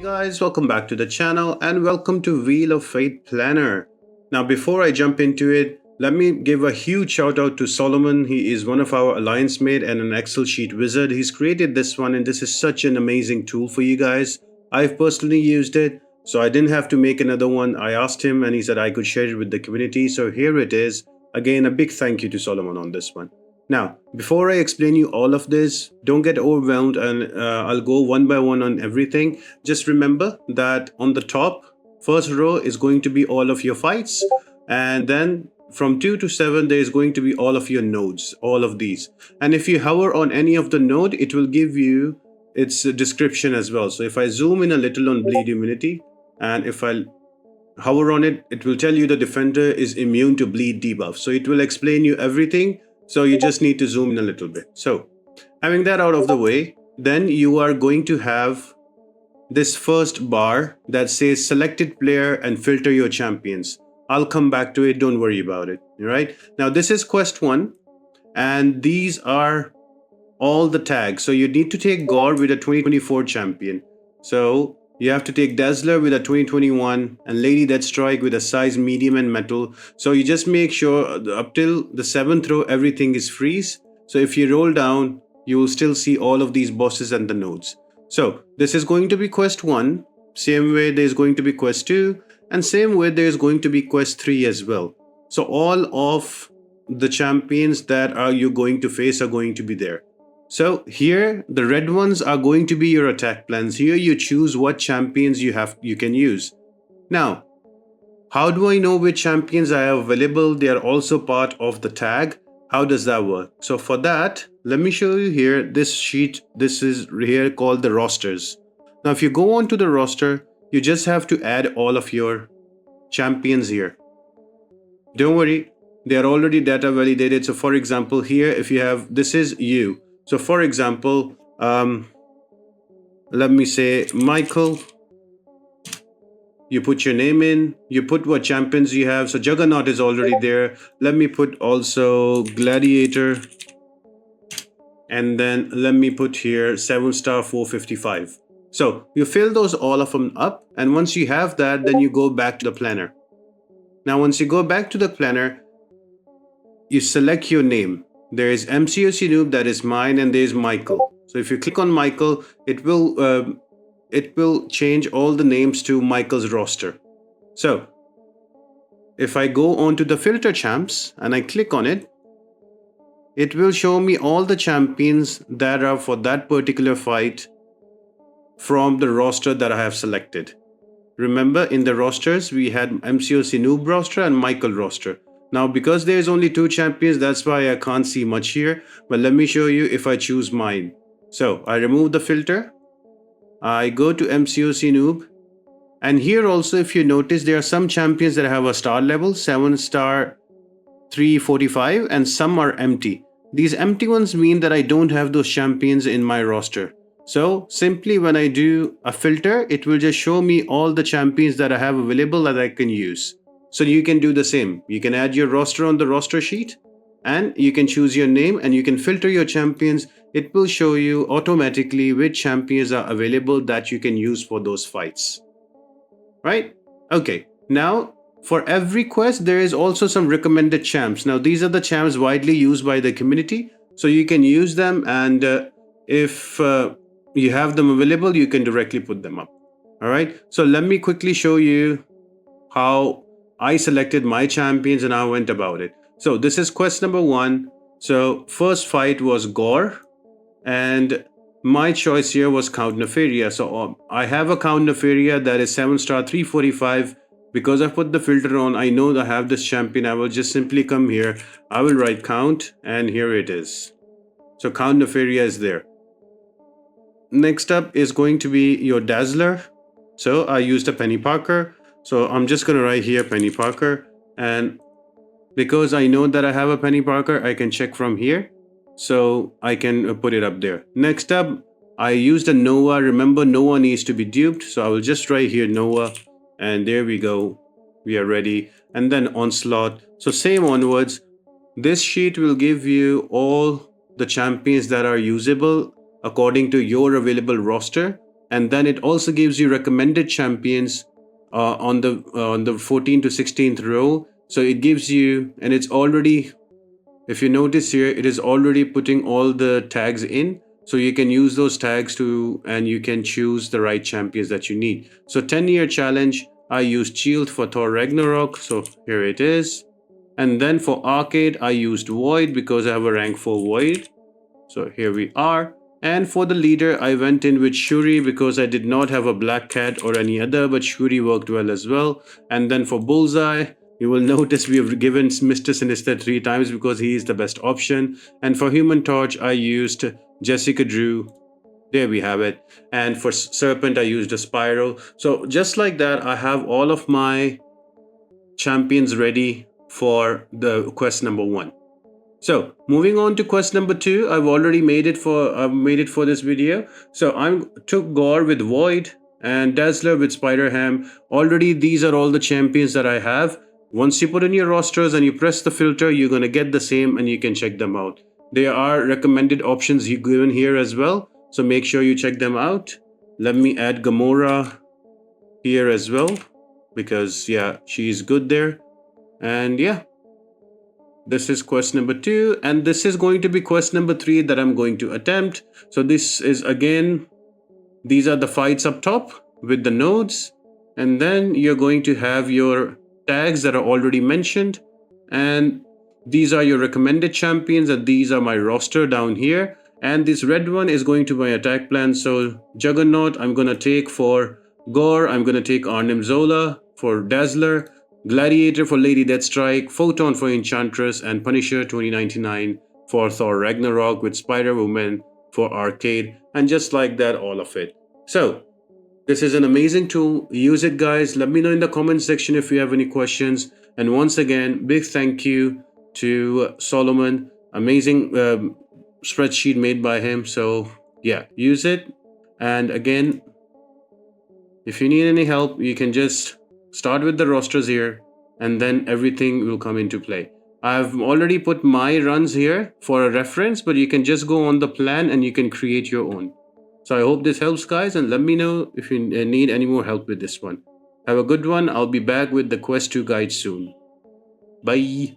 Guys, welcome back to the channel and welcome to Wheel of Fate Planner. Now before I jump into it, let me give a huge shout out to Solomon. He is one of our alliance mate and an Excel sheet wizard. He's created this one and this is such an amazing tool for you guys. I've personally used it, so I didn't have to make another one. I asked him and he said I could share it with the community, so here it is. Again, a big thank you to Solomon on this one. Now, before I explain you all of this, don't get overwhelmed and I'll go one by one on everything. Just remember that on the top, first row is going to be all of your fights, and then from 2 to 7 there is going to be all of your nodes, all of these. And if you hover on any of the node, it will give you its description as well. So if I zoom in a little on bleed immunity, and if I hover on it, it will tell you the defender is immune to bleed debuff. So it will explain you everything. So you just need to zoom in a little bit. So having that out of the way, then you are going to have this first bar that says selected player and filter your champions. I'll come back to it, don't worry about it. All right. Now this is quest 1 and these are all the tags. So you need to take Gore with a 2024 champion. So you have to take Dazzler with a 2021 and Lady Deathstrike with a size medium and metal. So you just make sure up till the 7th row everything is freeze. So if you roll down, you will still see all of these bosses and the nodes. So this is going to be quest 1. Same way there's going to be quest 2. And same way there's going to be quest 3 as well. So all of the champions that are you going to face are going to be there. So here the red ones are going to be your attack plans. Here you choose what champions you can use. Now, how do I know which champions I have available? They are also part of the tag. How does that work? So for that, let me show you here this sheet. This is here called the rosters. Now if you go on to the roster, you just have to add all of your champions here. Don't worry, they are already data validated. So for example, here if you have, this is you. So for example, let me say Michael, you put your name in, you put what champions you have. So Juggernaut is already there. Let me put also Gladiator. And then let me put here 7-star 455. So you fill those all of them up. And once you have that, then you go back to the planner. Now, once you go back to the planner, you select your name. There is MCOC Noob, that is mine, and there is Michael. So if you click on Michael, it will change all the names to Michael's roster. So if I go on to the filter champs and I click on it, it will show me all the champions that are for that particular fight from the roster that I have selected. Remember, in the rosters, we had MCOC Noob roster and Michael roster. Now, because there's only 2 champions, that's why I can't see much here. But let me show you if I choose mine. So I remove the filter. I go to MCOC Noob. And here also, if you notice, there are some champions that have a star level, 7-star 345, and some are empty. These empty ones mean that I don't have those champions in my roster. So simply when I do a filter, it will just show me all the champions that I have available that I can use. So you can do the same. You can add your roster on the roster sheet and you can choose your name and you can filter your champions. It will show you automatically which champions are available that you can use for those fights. Right? Okay. Now, for every quest, there is also some recommended champs. Now, these are the champs widely used by the community. So you can use them, and if you have them available, you can directly put them up. All right. So let me quickly show you how I selected my champions and I went about it. So this is quest number 1. So first fight was Gore and my choice here was Count Nefaria. So I have a Count Nefaria that is 7-star 345. Because I put the filter on, I know that I have this champion. I will just simply come here. I will write Count and here it is. So Count Nefaria is there. Next up is going to be your Dazzler. So I used a Penny Parker. So I'm just going to write here Penny Parker, and because I know that I have a Penny Parker, I can check from here. So I can put it up there. Next up, I used a Noah. Remember, Noah needs to be duped. So I will just write here Noah, and there we go. We are ready. And then Onslaught. So same onwards. This sheet will give you all the champions that are usable according to your available roster. and then it also gives you recommended champions on the 14th to 16th row. So it gives you, and it's already, if you notice here, it is already putting all the tags in. So you can use those tags to, and you can choose the right champions that you need. So 10-year challenge, I used Shield for Thor Ragnarok. So here it is. And then for arcade, I used Void because I have a rank 4 Void. So here we are. And for the leader, I went in with Shuri because I did not have a Black Cat or any other, but Shuri worked well as well. And then for Bullseye, you will notice we have given Mr. Sinister 3 times because he is the best option. And for Human Torch, I used Jessica Drew. There we have it. And for Serpent, I used a Spyro. So just like that, I have all of my champions ready for the quest number 1. So moving on to quest number 2, I've made it for this video. So I took Gore with Void and Dazzler with Spider-Ham. Already these are all the champions that I have. Once you put in your rosters and you press the filter, you're going to get the same and you can check them out. There are recommended options given here as well. So make sure you check them out. Let me add Gamora here as well because yeah, she's good there. And yeah. This is quest number 2, and this is going to be quest number 3 that I'm going to attempt. So this is again, these are the fights up top with the nodes, and then you're going to have your tags that are already mentioned, and these are your recommended champions, and these are my roster down here. And this red one is going to be my attack plan. So Juggernaut, I'm going to take for Gore, I'm going to take Arnim Zola for Dazzler, Gladiator for Lady Deathstrike, Photon for Enchantress, and Punisher 2099 for Thor Ragnarok with Spider-Woman for Arcade, and just like that, all of it. So this is an amazing tool. Use it, guys. Let me know in the comment section if you have any questions. And once again, big thank you to Solomon. Amazing spreadsheet made by him. So yeah, use it. And again, if you need any help, you can just start with the rosters here, and then everything will come into play. I've already put my runs here for a reference, but you can just go on the plan and you can create your own. So I hope this helps, guys, and let me know if you need any more help with this one. Have a good one. I'll be back with the Quest 2 guide soon. Bye.